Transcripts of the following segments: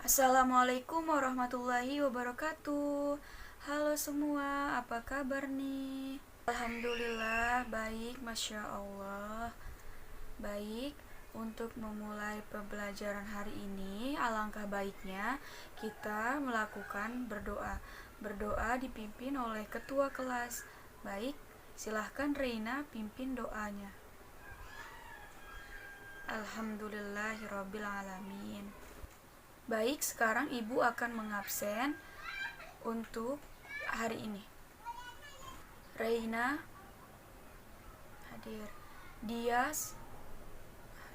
Assalamualaikum warahmatullahi wabarakatuh. Halo semua, apa kabar nih? Alhamdulillah, baik, Masya Allah. Baik, untuk memulai pembelajaran hari ini, alangkah baiknya kita melakukan berdoa. Berdoa dipimpin oleh ketua kelas. Baik, silahkan Reina pimpin doanya. Alhamdulillahirrabbilalamin. Baik, sekarang Ibu akan mengabsen untuk hari ini. Reina hadir, Dias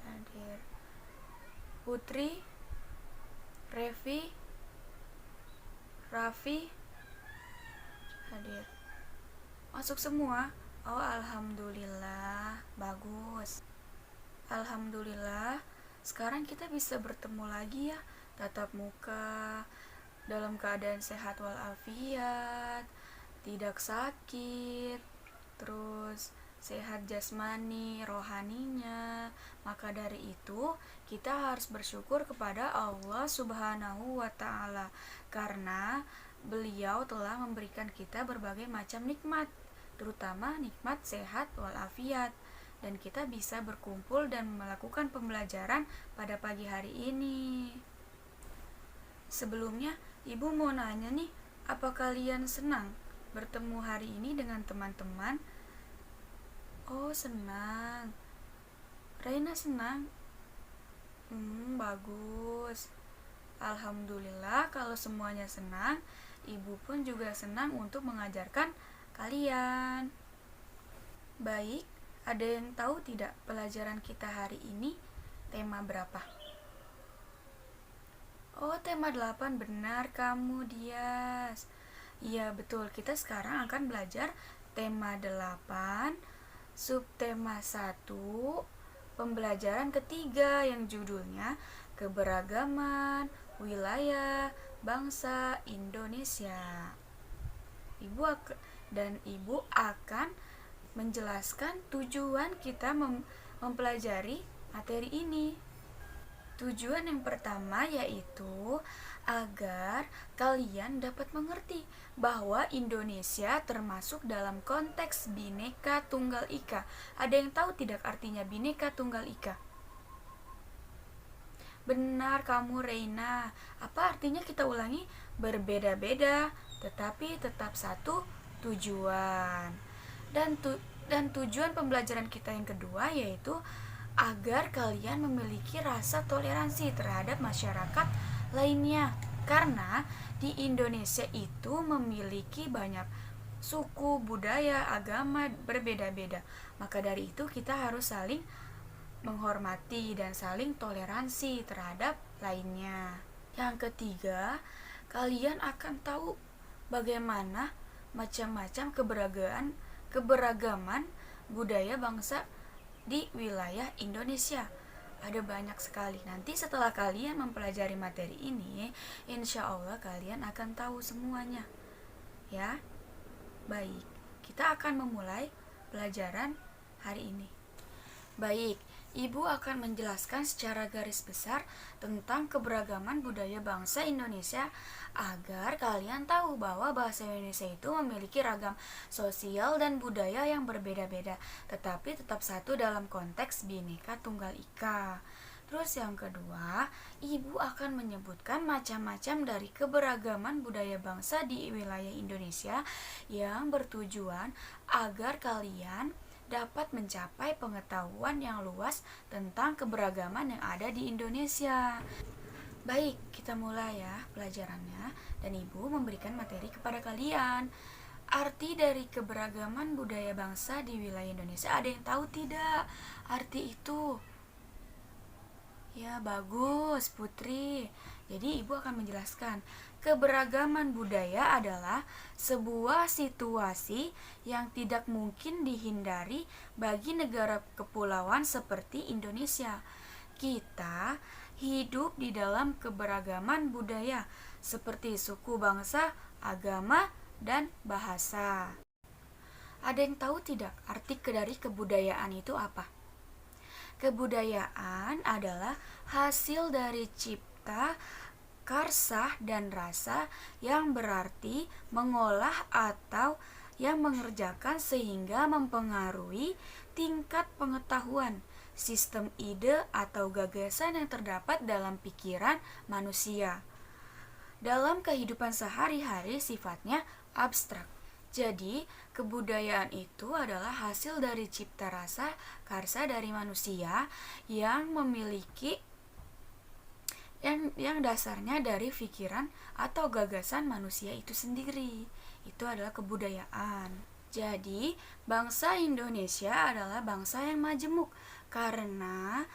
hadir, Putri, Revi, Raffi hadir. Masuk semua? Oh, alhamdulillah, bagus. Alhamdulillah, sekarang kita bisa bertemu lagi ya, tatap muka, dalam keadaan sehat walafiat, tidak sakit, terus sehat jasmani, rohaninya. Maka dari itu, kita harus bersyukur kepada Allah Subhanahu wa Ta'ala, karena Beliau telah memberikan kita berbagai macam nikmat, terutama nikmat sehat walafiat, dan kita bisa berkumpul dan melakukan pembelajaran pada pagi hari ini. Sebelumnya, Ibu mau nanya nih, apa kalian senang bertemu hari ini dengan teman-teman? Oh, senang. Reina senang? Bagus. Alhamdulillah kalau semuanya senang, Ibu pun juga senang untuk mengajarkan kalian. Baik, ada yang tahu tidak pelajaran kita hari ini tema berapa? Oh, tema 8, benar kamu, Dias. Iya, betul. Kita sekarang akan belajar tema 8, subtema 1, pembelajaran ketiga yang judulnya keberagaman wilayah bangsa Indonesia. Ibu akan menjelaskan tujuan kita mempelajari materi ini. Tujuan yang pertama yaitu agar kalian dapat mengerti bahwa Indonesia termasuk dalam konteks Bhinneka Tunggal Ika. Ada yang tahu tidak artinya Bhinneka Tunggal Ika? Benar kamu, Reina. Apa artinya? Kita ulangi. Berbeda-beda tetapi tetap satu tujuan. Dan tujuan pembelajaran kita yang kedua yaitu agar kalian memiliki rasa toleransi terhadap masyarakat lainnya, karena di Indonesia itu memiliki banyak suku, budaya, agama berbeda-beda. Maka dari itu kita harus saling menghormati dan saling toleransi terhadap lainnya. Yang ketiga, kalian akan tahu bagaimana macam-macam keberagaman budaya bangsa di wilayah Indonesia. Ada banyak sekali. Nanti setelah kalian mempelajari materi ini, insya Allah kalian akan tahu semuanya. Ya, baik. Kita akan memulai pelajaran hari ini. Baik, Ibu akan menjelaskan secara garis besar tentang keberagaman budaya bangsa Indonesia agar kalian tahu bahwa bahasa Indonesia itu memiliki ragam sosial dan budaya yang berbeda-beda, tetapi tetap satu dalam konteks Bhinneka Tunggal Ika. Terus yang kedua, Ibu akan menyebutkan macam-macam dari keberagaman budaya bangsa di wilayah Indonesia yang bertujuan agar kalian dapat mencapai pengetahuan yang luas tentang keberagaman yang ada di Indonesia. Baik, kita mulai ya pelajarannya, dan Ibu memberikan materi kepada kalian. Arti dari keberagaman budaya bangsa di wilayah Indonesia, ada yang tahu tidak arti itu? Ya, bagus Putri. Jadi Ibu akan menjelaskan, keberagaman budaya adalah sebuah situasi yang tidak mungkin dihindari bagi negara kepulauan seperti Indonesia. Kita hidup di dalam keberagaman budaya seperti suku, bangsa, agama, dan bahasa. Ada yang tahu tidak arti dari kebudayaan itu apa? Kebudayaan adalah hasil dari cipta Karsah dan rasa yang berarti mengolah atau yang mengerjakan sehingga mempengaruhi tingkat pengetahuan, sistem ide atau gagasan yang terdapat dalam pikiran manusia. Dalam kehidupan sehari-hari sifatnya abstrak. Jadi, kebudayaan itu adalah hasil dari cipta rasa karsa dari manusia yang memiliki yang dasarnya dari pikiran atau gagasan manusia itu sendiri. Itu adalah kebudayaan. Jadi, bangsa Indonesia adalah bangsa yang majemuk karena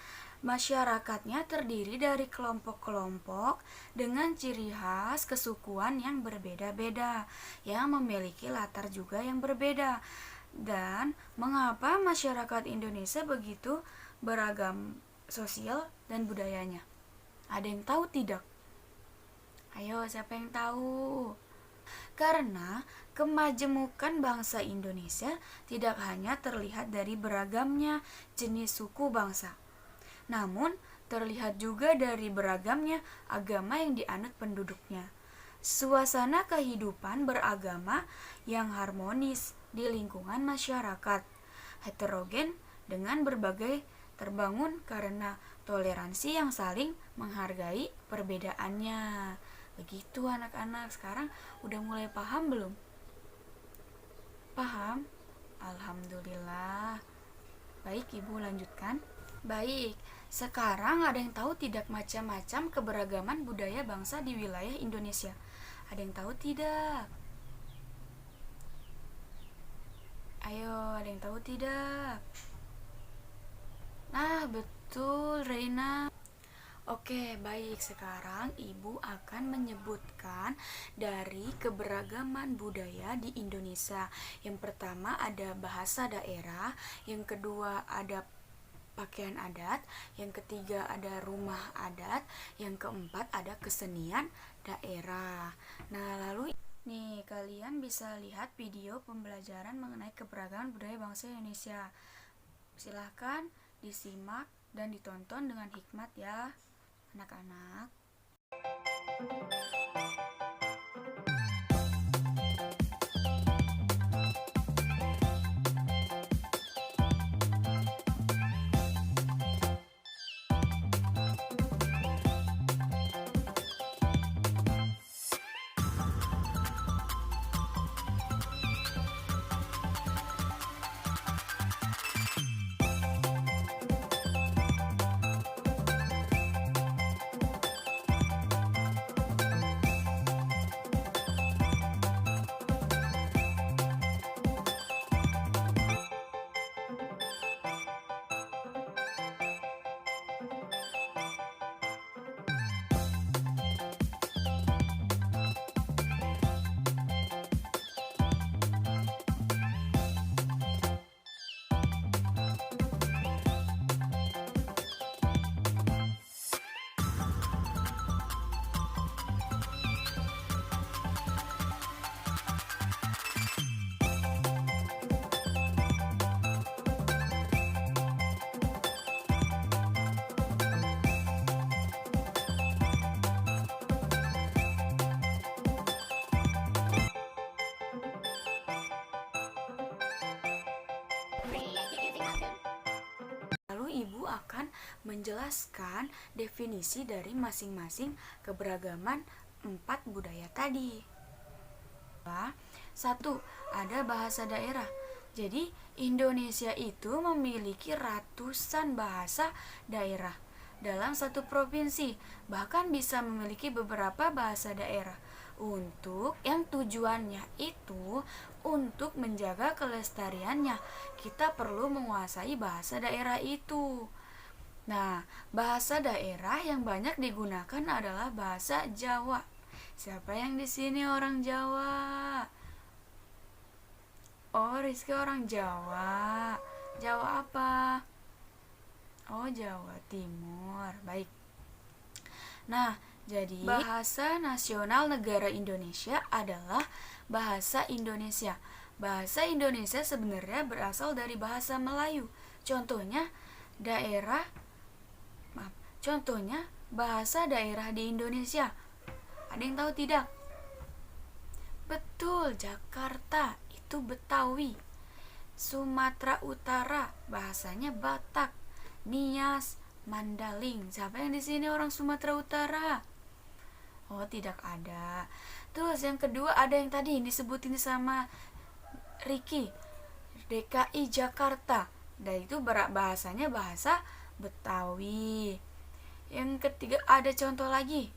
masyarakatnya terdiri dari kelompok-kelompok dengan ciri khas kesukuan yang berbeda-beda, yang memiliki latar juga yang berbeda. Dan mengapa masyarakat Indonesia begitu beragam sosial dan budayanya? Ada yang tahu tidak? Ayo, siapa yang tahu? Karena kemajemukan bangsa Indonesia tidak hanya terlihat dari beragamnya jenis suku bangsa, namun terlihat juga dari beragamnya agama yang dianut penduduknya. Suasana kehidupan beragama yang harmonis di lingkungan masyarakat heterogen dengan berbagai terbangun karena toleransi yang saling menghargai perbedaannya. Begitu anak-anak, sekarang udah mulai paham belum? Paham? Alhamdulillah. Baik, Ibu lanjutkan. Baik, sekarang ada yang tahu tidak macam-macam keberagaman budaya bangsa di wilayah Indonesia? Ada yang tahu tidak? Ayo, ada yang tahu tidak? Nah, betul, Reina. Oke, baik. Sekarang Ibu akan menyebutkan dari keberagaman budaya di Indonesia. Yang pertama ada bahasa daerah, yang kedua ada pakaian adat, yang ketiga ada rumah adat, yang keempat ada kesenian daerah. Nah, lalu nih kalian bisa lihat video pembelajaran mengenai keberagaman budaya bangsa Indonesia. Silahkan disimak dan ditonton dengan hikmat ya, anak-anak. Lalu Ibu akan menjelaskan definisi dari masing-masing keberagaman 4 budaya tadi. 1. Ada bahasa daerah. Jadi Indonesia itu memiliki ratusan bahasa daerah dalam satu provinsi, bahkan bisa memiliki beberapa bahasa daerah untuk yang tujuannya itu untuk menjaga kelestariannya. Kita perlu menguasai bahasa daerah itu. Nah, bahasa daerah yang banyak digunakan adalah bahasa Jawa. Siapa yang di sini orang Jawa? Oh, Rizky orang Jawa. Jawa apa? Oh, Jawa Timur. Baik. Nah, jadi bahasa nasional negara Indonesia adalah bahasa Indonesia. Bahasa Indonesia sebenarnya berasal dari bahasa Melayu. Contohnya bahasa daerah di Indonesia. Ada yang tahu tidak? Betul, Jakarta itu Betawi. Sumatera Utara bahasanya Batak. Nias, Mandaling. Siapa yang di sini orang Sumatera Utara? Oh, tidak ada. Terus yang kedua ada yang tadi disebutin sama Ricky, DKI Jakarta. Dan itu bahasanya bahasa Betawi. Yang ketiga ada contoh lagi.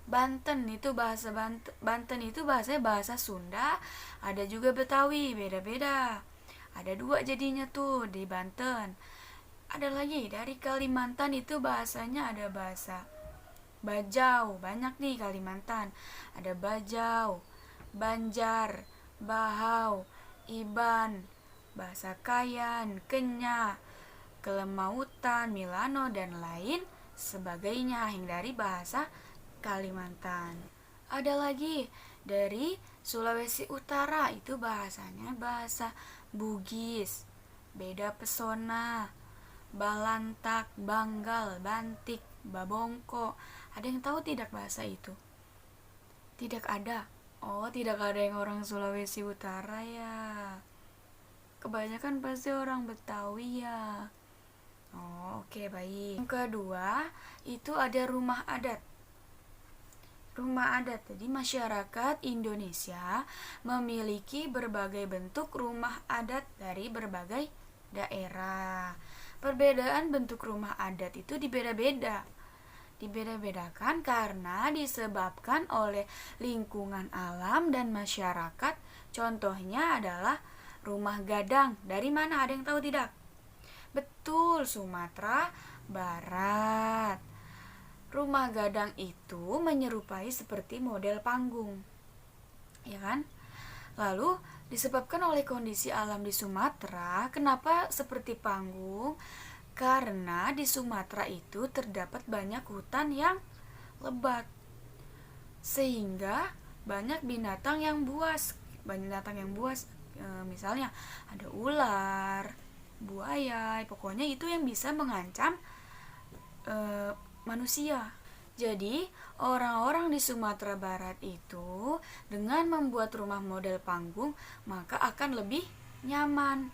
Banten itu bahasa Banten itu bahasanya bahasa Sunda, ada juga Betawi, beda-beda. Ada dua jadinya tuh di Banten. Ada lagi dari Kalimantan itu bahasanya ada bahasa Bajau, banyak nih Kalimantan. Ada Bajau, Banjar, Bahau, Iban, bahasa Kayan, Kenya, Kelemautan, Milano, dan lain sebagainya yang dari bahasa Kalimantan. Ada lagi dari Sulawesi Utara, itu bahasanya bahasa Bugis, beda pesona, Balantak, Banggal, Bantik, Babongko. Ada yang tahu tidak bahasa itu? Tidak ada. Oh, tidak ada yang orang Sulawesi Utara ya. Kebanyakan pasti orang Betawi ya. Oh, oke, baik. Yang kedua, itu ada rumah adat. Rumah adat, jadi masyarakat Indonesia memiliki berbagai bentuk rumah adat dari berbagai daerah. Perbedaan bentuk rumah adat itu dibeda-bedakan karena disebabkan oleh lingkungan alam dan masyarakat. Contohnya adalah rumah gadang. Dari mana, ada yang tahu tidak? Betul, Sumatera Barat. Rumah gadang itu menyerupai seperti model panggung, ya kan? Lalu disebabkan oleh kondisi alam di Sumatera, kenapa seperti panggung? Karena di Sumatera itu terdapat banyak hutan yang lebat, sehingga banyak binatang yang buas. Misalnya ada ular, buaya, pokoknya itu yang bisa mengancam manusia. Jadi orang-orang di Sumatera Barat itu dengan membuat rumah model panggung maka akan lebih nyaman.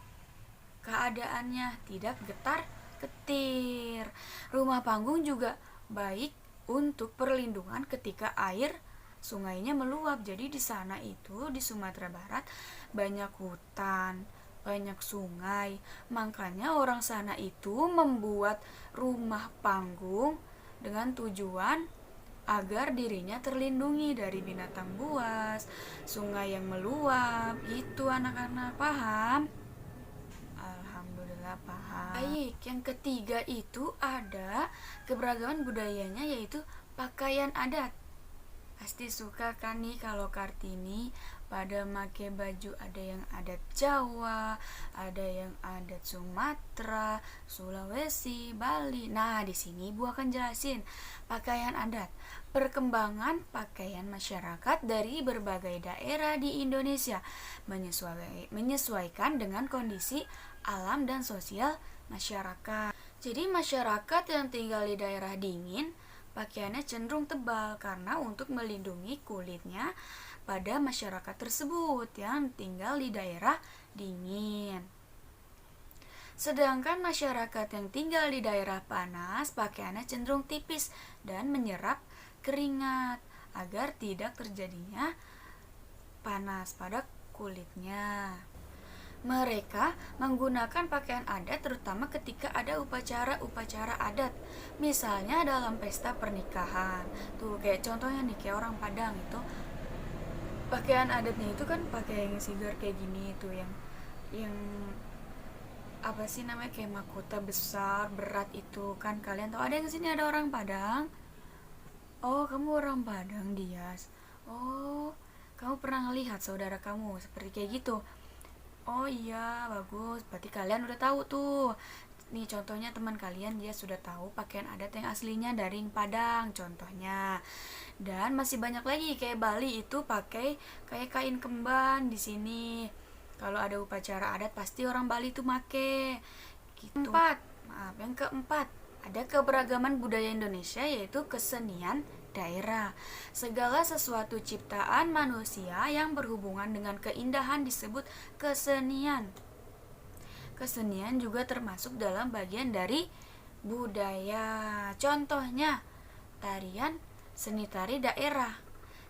Keadaannya tidak getar-getir. Rumah panggung juga baik untuk perlindungan ketika air sungainya meluap. Jadi di sana itu di Sumatera Barat banyak hutan, banyak sungai. Makanya orang sana itu membuat rumah panggung dengan tujuan agar dirinya terlindungi dari binatang buas, sungai yang meluap. Itu anak-anak paham? Alhamdulillah paham. Baik, yang ketiga itu ada keberagaman budayanya, yaitu pakaian adat. Pasti suka kan nih kalau Kartini pada make baju, ada yang adat Jawa, ada yang adat Sumatera, Sulawesi, Bali. Nah, di sini Bu akan jelasin pakaian adat. Perkembangan pakaian masyarakat dari berbagai daerah di Indonesia menyesuaikan dengan kondisi alam dan sosial masyarakat. Jadi masyarakat yang tinggal di daerah dingin, pakaiannya cenderung tebal karena untuk melindungi kulitnya pada masyarakat tersebut yang tinggal di daerah dingin. Sedangkan masyarakat yang tinggal di daerah panas, pakaiannya cenderung tipis dan menyerap keringat agar tidak terjadinya panas pada kulitnya. Mereka menggunakan pakaian adat terutama ketika ada upacara-upacara adat. Misalnya dalam pesta pernikahan. Tuh kayak contohnya nih, kayak orang Padang itu pakaian adatnya itu kan pakai yang sigar kayak gini tuh, yang apa sih namanya, kayak mahkota besar berat itu kan. Kalian tahu, ada yang sini ada orang Padang? Oh, kamu orang Padang, Dias. Oh, kamu pernah ngelihat saudara kamu seperti kayak gitu? Oh iya, bagus. Berarti kalian udah tahu tuh. Nih contohnya teman kalian dia sudah tahu pakaian adat yang aslinya dari Padang contohnya. Dan masih banyak lagi kayak Bali itu pakai kayak kain kemban di sini. Kalau ada upacara adat pasti orang Bali itu make. Yang keempat, ada keberagaman budaya Indonesia, yaitu kesenian daerah. Segala sesuatu ciptaan manusia yang berhubungan dengan keindahan disebut kesenian. Kesenian juga termasuk dalam bagian dari budaya. Contohnya, tarian seni tari daerah.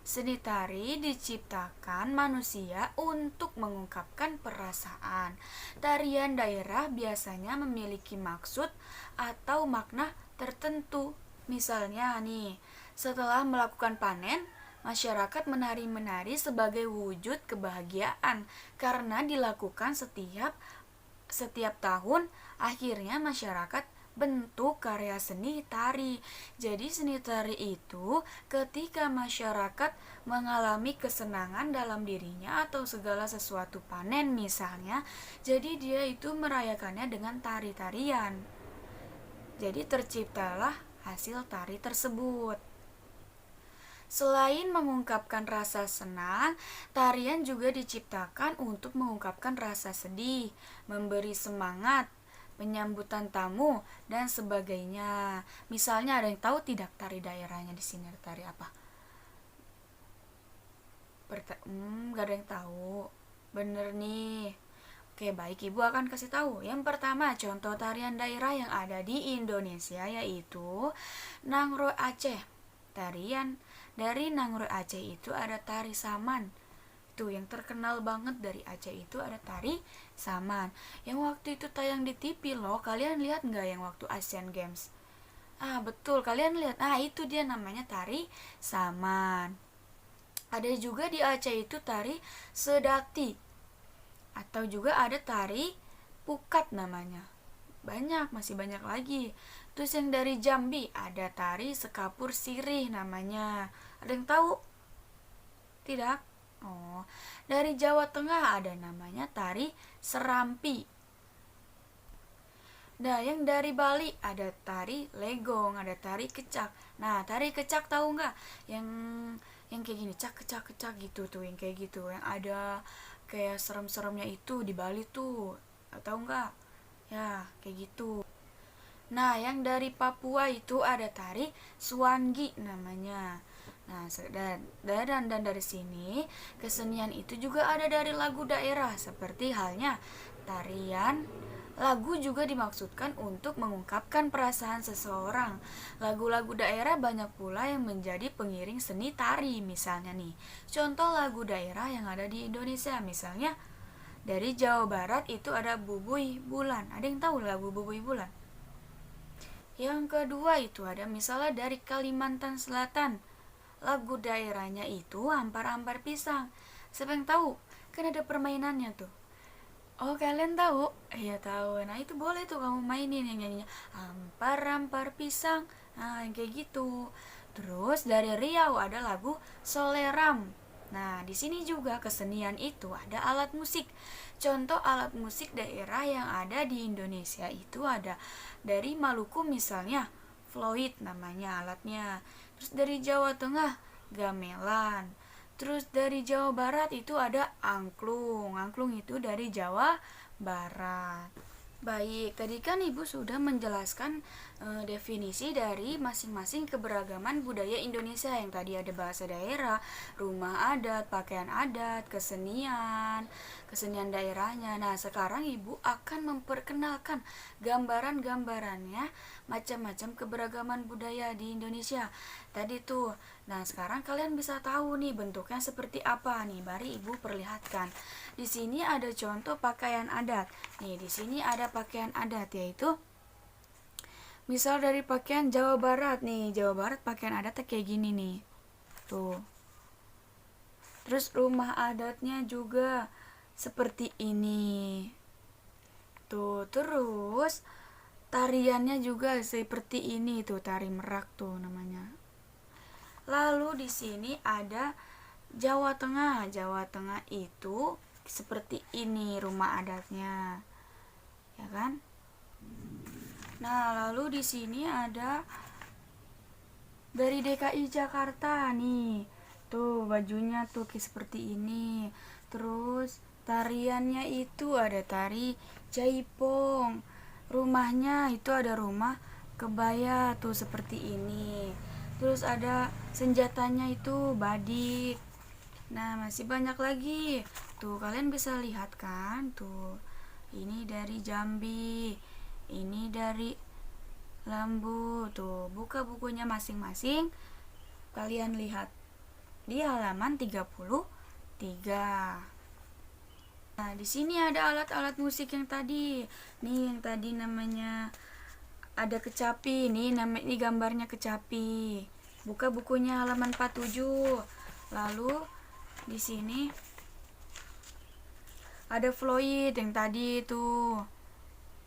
Seni tari diciptakan manusia untuk mengungkapkan perasaan. Tarian daerah biasanya memiliki maksud atau makna tertentu. Misalnya nih, setelah melakukan panen, masyarakat menari-menari sebagai wujud kebahagiaan karena dilakukan setiap tahun. Akhirnya masyarakat bentuk karya seni tari. Jadi seni tari itu ketika masyarakat mengalami kesenangan dalam dirinya atau segala sesuatu panen misalnya, jadi dia itu merayakannya dengan tari-tarian. Jadi terciptalah hasil tari tersebut. Selain mengungkapkan rasa senang, tarian juga diciptakan untuk mengungkapkan rasa sedih, memberi semangat, penyambutan tamu, dan sebagainya. Misalnya, ada yang tahu tidak tari daerahnya di sini tari apa? Gak ada yang tahu. Bener nih. Oke, baik, Ibu akan kasih tahu. Yang pertama, contoh tarian daerah yang ada di Indonesia yaitu Nangroe Aceh. Tarian dari Nangroe Aceh itu ada tari saman. Itu yang terkenal banget dari Aceh itu ada tari saman. Yang waktu itu tayang di TV loh. Kalian lihat nggak yang waktu Asian Games? Betul, kalian lihat. Itu dia namanya tari saman. Ada juga di Aceh itu tari sedati. Atau juga ada tari pukat namanya. Masih banyak lagi. Terus yang dari Jambi ada tari sekapur sirih namanya. Ada yang tahu? Tidak? Oh, dari Jawa Tengah ada namanya tari serampi. Nah, yang dari Bali ada tari legong, ada tari kecak. Nah, tari kecak tahu nggak? Yang kayak gini, cak kecak kecak gitu tuh, yang kayak gitu, yang ada kayak serem-seremnya itu di Bali tuh. Tahu nggak? Ya, kayak gitu. Nah, yang dari Papua itu ada tari Suwangi namanya. Nah, dan dari sini kesenian itu juga ada dari lagu daerah, seperti halnya tarian. Lagu juga dimaksudkan untuk mengungkapkan perasaan seseorang. Lagu-lagu daerah banyak pula yang menjadi pengiring seni tari. Misalnya nih, contoh lagu daerah yang ada di Indonesia, misalnya dari Jawa Barat itu ada Bubuy Bulan. Ada yang tahu lagu Bubuy Bulan? Yang kedua itu ada misalnya dari Kalimantan Selatan. Lagu daerahnya itu Ampar-Ampar Pisang. Siapa yang tahu? Kan ada permainannya tuh. Oh, kalian tahu? Iya tahu. Nah, itu boleh tuh kamu mainin yang nyanyinya Ampar-Ampar Pisang. Nah, yang kayak gitu. Terus dari Riau ada lagu Soleram. Nah, di sini juga kesenian itu ada alat musik. Contoh alat musik daerah yang ada di Indonesia itu ada dari Maluku misalnya, Floyd namanya alatnya. Terus dari Jawa Tengah, gamelan. Terus dari Jawa Barat itu ada angklung. Angklung itu dari Jawa Barat. Baik, tadi kan Ibu sudah menjelaskan definisi dari masing-masing keberagaman budaya Indonesia, yang tadi ada bahasa daerah, rumah adat, pakaian adat, kesenian daerahnya. Nah, sekarang Ibu akan memperkenalkan gambaran-gambarannya macam-macam keberagaman budaya di Indonesia. Tadi tuh. Nah, sekarang kalian bisa tahu nih bentuknya seperti apa nih. Mari Ibu perlihatkan. Di sini ada contoh pakaian adat. Nih, di sini ada pakaian adat yaitu misal dari pakaian Jawa Barat nih. Jawa Barat pakaian adatnya kayak gini nih. Tuh. Terus rumah adatnya juga seperti ini. Tuh, terus tariannya juga seperti ini tuh, tari merak tuh namanya. Lalu di sini ada Jawa Tengah. Jawa Tengah itu seperti ini rumah adatnya. Ya kan? Nah, lalu di sini ada dari DKI Jakarta nih. Tuh, bajunya tuh kayak seperti ini. Terus tariannya itu ada tari Jaipong. Rumahnya itu ada rumah kebaya tuh seperti ini. Terus ada senjatanya itu badik. Nah, masih banyak lagi. Tuh, kalian bisa lihat kan? Tuh. Ini dari Jambi. Ini dari Lambu. Tuh, buka bukunya masing-masing. Kalian lihat di halaman 33. Nah, di sini ada alat-alat musik yang tadi. Nih, yang tadi namanya ada kecapi. Ini gambarnya kecapi. Buka bukunya halaman 47. Lalu di sini ada Floyd yang tadi itu.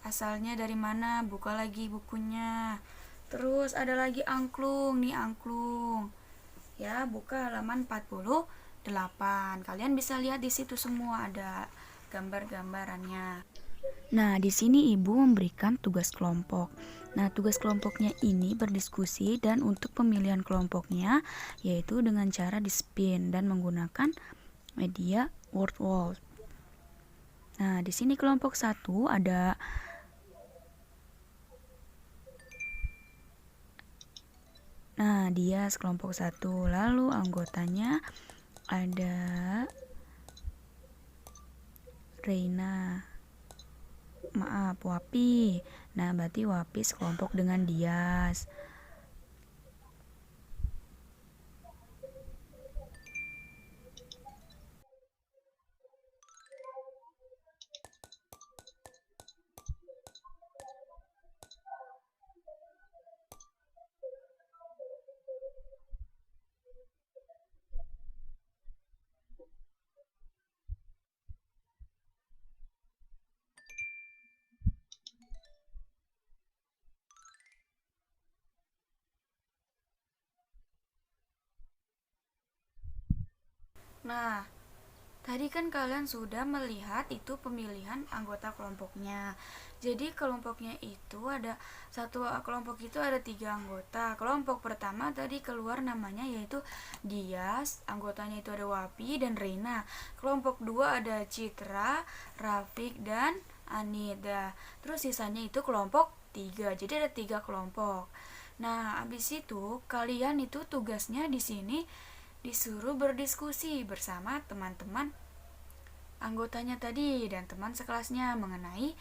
Asalnya dari mana? Buka lagi bukunya. Terus ada lagi angklung, nih angklung. Ya, buka halaman 48. Kalian bisa lihat di situ semua ada gambar-gambarannya. Nah, di sini ibu memberikan tugas kelompok. Nah, tugas kelompoknya ini berdiskusi dan untuk pemilihan kelompoknya yaitu dengan cara di-spin dan menggunakan media word wall. Nah, di sini kelompok 1 ada dia kelompok 1. Lalu anggotanya ada Reina. Maaf, Wapi. Nah, berarti Wapi sekelompok dengan Dias. Nah, tadi kan kalian sudah melihat itu pemilihan anggota kelompoknya. Jadi kelompoknya itu ada kelompok itu ada 3 anggota. Kelompok pertama tadi keluar namanya yaitu Dias, anggotanya itu ada Wapi dan Reina. Kelompok 2 ada Citra, Rafik dan Anida. Terus sisanya itu kelompok 3. Jadi ada 3 kelompok. Nah, habis itu kalian itu tugasnya di sini disuruh berdiskusi bersama teman-teman anggotanya tadi dan teman sekelasnya mengenai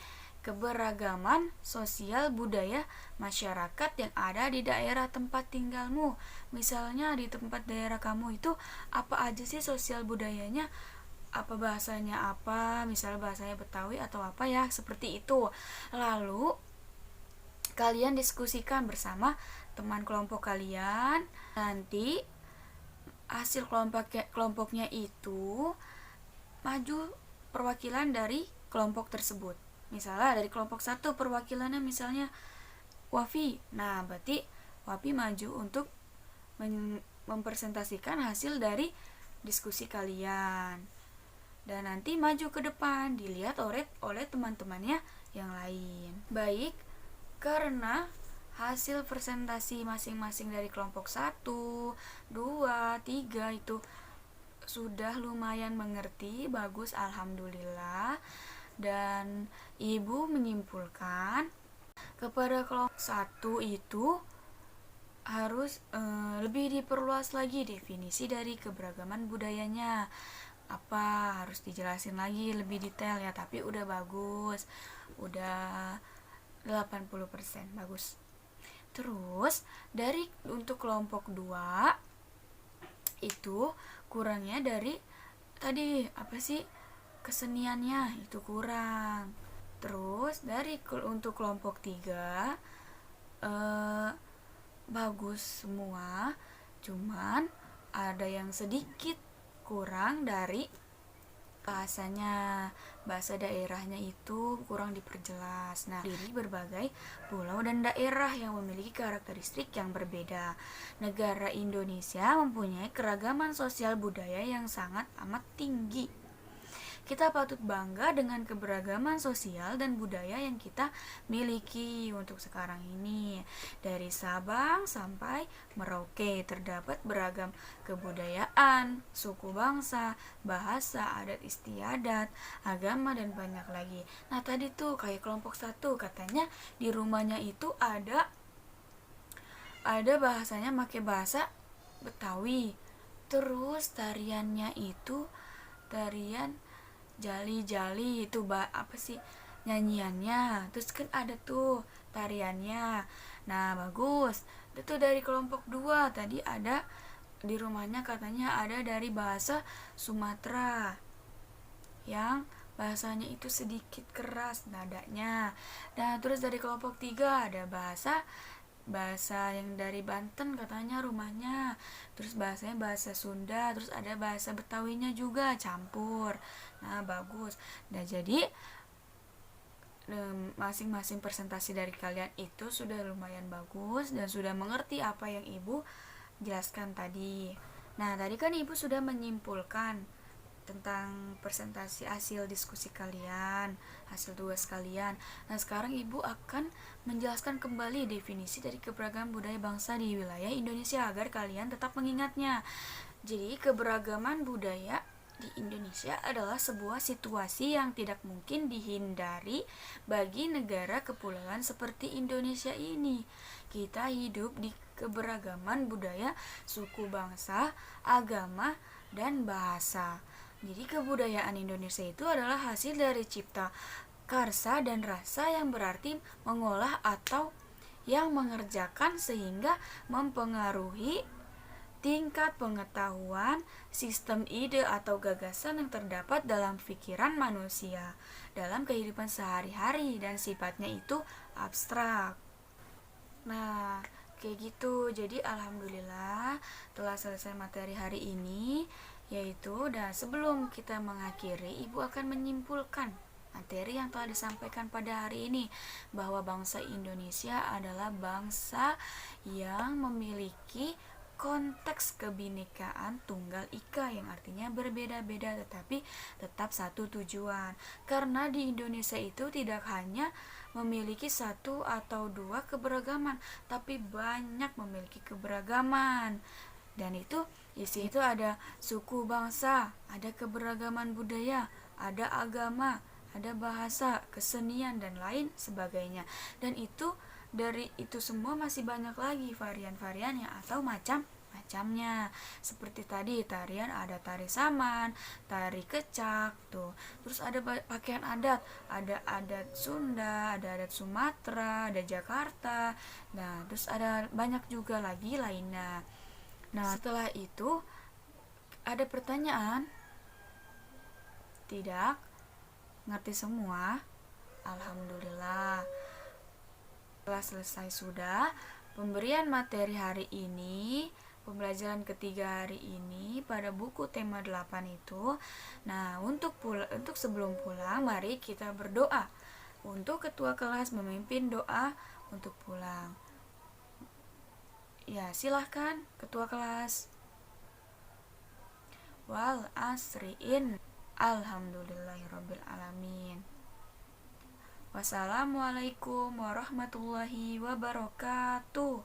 keberagaman sosial budaya masyarakat yang ada di daerah tempat tinggalmu. Misalnya di tempat daerah kamu itu apa aja sih sosial budayanya? Apa bahasanya apa? Misalnya bahasanya Betawi atau apa ya, seperti itu. Lalu kalian diskusikan bersama teman kelompok kalian. Nanti hasil kelompoknya itu maju perwakilan dari kelompok tersebut. Misalnya dari kelompok 1 perwakilannya misalnya Wafi. Nah, berarti Wafi maju untuk mempresentasikan hasil dari diskusi kalian. Dan nanti maju ke depan dilihat oleh teman-temannya yang lain. Baik, karena hasil presentasi masing-masing dari kelompok 1, 2, 3 itu sudah lumayan mengerti, bagus, alhamdulillah. Dan ibu menyimpulkan kepada kelompok 1 itu harus lebih diperluas lagi definisi dari keberagaman budayanya. Apa harus dijelasin lagi lebih detail ya, tapi udah bagus. Udah 80% bagus. Terus untuk kelompok 2 itu kurangnya dari tadi apa sih, keseniannya itu kurang. Terus untuk kelompok 3 bagus semua, cuman ada yang sedikit kurang dari bahasa daerahnya itu kurang diperjelas. Nah, dari berbagai pulau dan daerah yang memiliki karakteristik yang berbeda. Negara Indonesia mempunyai keragaman sosial budaya yang sangat amat tinggi. Kita patut bangga dengan keberagaman sosial dan budaya yang kita miliki untuk sekarang ini. Dari Sabang sampai Merauke terdapat beragam kebudayaan, suku bangsa, bahasa, adat istiadat, agama, dan banyak lagi. Nah, tadi tuh kayak kelompok 1 katanya di rumahnya itu ada ada bahasanya pakai bahasa Betawi. Terus tariannya itu tarian jali-jali itu apa sih nyanyiannya. Terus kan ada tuh tariannya. Nah, bagus. Itu dari kelompok 2. Tadi ada di rumahnya katanya ada dari bahasa Sumatera yang bahasanya itu sedikit keras nadanya. Nah, terus dari kelompok 3 ada bahasa yang dari Banten katanya rumahnya, terus bahasanya bahasa Sunda, terus ada bahasa Betawinya juga campur. Nah, bagus. Nah, jadi masing-masing presentasi dari kalian itu sudah lumayan bagus dan sudah mengerti apa yang ibu jelaskan tadi. Nah, tadi kan ibu sudah menyimpulkan tentang presentasi hasil diskusi kalian, hasil tugas kalian. Nah, sekarang ibu akan menjelaskan kembali definisi dari keberagaman budaya bangsa di wilayah Indonesia agar kalian tetap mengingatnya. Jadi, keberagaman budaya di Indonesia adalah sebuah situasi yang tidak mungkin dihindari bagi negara kepulauan seperti Indonesia ini. Kita hidup di keberagaman budaya, suku bangsa, agama, dan bahasa. Jadi kebudayaan Indonesia itu adalah hasil dari cipta karsa dan rasa yang berarti mengolah atau yang mengerjakan sehingga mempengaruhi tingkat pengetahuan, sistem ide atau gagasan yang terdapat dalam pikiran manusia dalam kehidupan sehari-hari dan sifatnya itu abstrak. Nah, kayak gitu. Jadi alhamdulillah telah selesai materi hari ini, yaitu dan sebelum kita mengakhiri, ibu akan menyimpulkan materi yang telah disampaikan pada hari ini, bahwa bangsa Indonesia adalah bangsa yang memiliki konteks kebinekaan tunggal ika, yang artinya berbeda-beda tetapi tetap satu tujuan. Karena di Indonesia itu tidak hanya memiliki satu atau dua keberagaman, tapi banyak memiliki keberagaman. Dan itu isi itu ada suku bangsa, ada keberagaman budaya, ada agama, ada bahasa, kesenian dan lain sebagainya. Dan itu dari itu semua masih banyak lagi varian-variannya atau macam-macamnya. Seperti tadi tarian ada tari saman, tari kecak tuh. Terus ada pakaian adat, ada adat Sunda, ada adat Sumatera, ada Jakarta. Nah, terus ada banyak juga lagi lainnya. Nah, setelah itu ada pertanyaan? Tidak? Ngerti semua? Alhamdulillah. Telah selesai sudah pemberian materi hari ini, pembelajaran ketiga hari ini pada buku tema 8 itu. Nah, untuk sebelum pulang, mari kita berdoa. Untuk ketua kelas memimpin doa untuk pulang. Ya, silahkan ketua kelas. Wal asriin. Alhamdulillahirabbil alamin. Wassalamualaikum warahmatullahi wabarakatuh.